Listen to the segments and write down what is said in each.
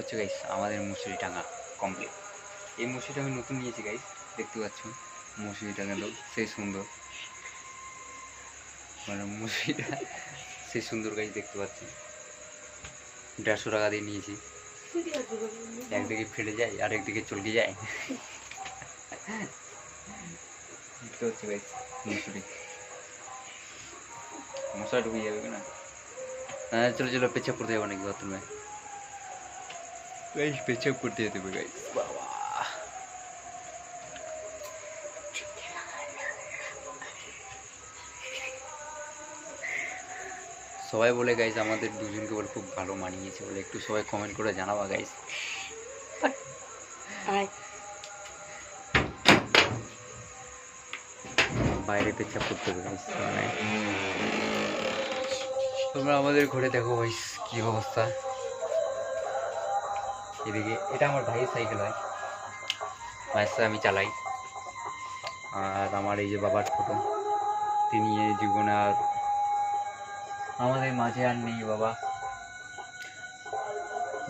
হচ্ছে গাইস আমাদের মুসুরি টাঙা কমপ্লিট। এই মুসুরিটা আমি নতুন নিয়েছি গাইস, দেখতে পাচ্ছ মুসুরি টাঙালো সেই সুন্দর, মানে মুসুরিটা সেই সুন্দর গাইস দেখতে পাচ্ছি। 150 টাকা দিয়ে নিয়েছি, একদিকে ফেটে যায় আর একদিকে চলকে যায়। দেখতে হচ্ছে গাইস মুসুরি, মশলা ঢুকে যাবে না। হ্যাঁ চলো চলো, পেছাপ করতে যাবো নাকি বাথরুমে গাইস, পেছাপ করতে যেতে হবে গাইস। বাবা সবাই বলে গাইস আমাদের দুজনকে বলে খুব ভালো মানিয়েছে বলে, একটু সবাই কমেন্ট করে জানাবা গাইস। বাইরে পেছাপ করতে হবে গাইস, তোমরা আমাদের ঘরে দেখো গাইস কি অবস্থা। এদিকে এটা আমার ভাইয়ের সাইকেল হয়, ভাইয়ের সাথে আমি চালাই। আর আমার এই যে বাবার ফটো, তিনি এই জীবনে আর আমাদের মাঝে আর নেই।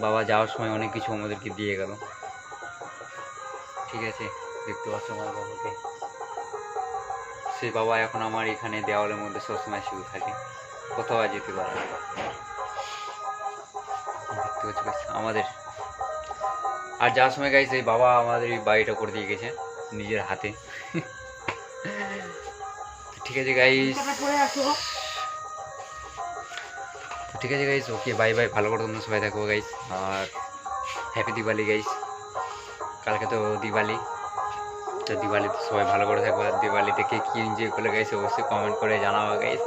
বাবা যাওয়ার সময় অনেক কিছু আমাদেরকে দিয়ে গেল, ঠিক আছে দেখতে পাচ্ছ আমার বাবাকে। সেই বাবা এখন আমার এখানে দেওয়ালের মধ্যে সবসময় শুয়ে থাকে, কোথাও আর যেতে পারে না। দেখতে পাচ্ছ আমাদের, আর যাওয়ার সময় গাইছে এই বাবা আমাদের এই বাড়িটা করে দিয়ে গেছে নিজের হাতে। ঠিক আছে গাইস, ঠিক আছে গাইস, ওকে বাই বাই, ভালো করে তোমরা সবাই থাকবো গাইস। আর হ্যাপি দিওয়ালি গাইস, কালকে তো দিওয়ালি, তো দিওয়ালিতে সবাই ভালো করে থাকবো। আর দিওয়ালিতে কে কী এনজয় করলে গাইস অবশ্যই কমেন্ট করে জানাবো গাইস।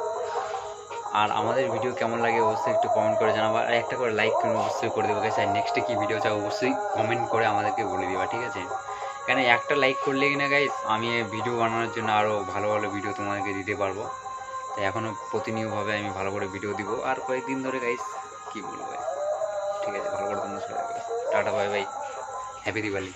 আর আমাদের ভিডিও কেমন লাগে অবশ্যই একটু কমেন্ট করে জানাবো, আর একটা করে লাইক করে অবশ্যই করে দেবো গাইস। আর নেক্সটে কী ভিডিও চাও অবশ্যই কমেন্ট করে আমাদেরকে বলে দেবা, ঠিক আছে? কেন একটা লাইক করলে কিনা গাইস আমি ভিডিও বানানোর জন্য আরও ভালো ভালো ভিডিও তোমাদেরকে দিতে পারবো। তাই এখনও প্রতিনিয়তভাবে আমি ভালো করে ভিডিও দিব, আর কয়েকদিন ধরে গাইস কী বলবো গাইস। ঠিক আছে, ভালো করে তোমরা সবাই tata bye bye, happy Diwali.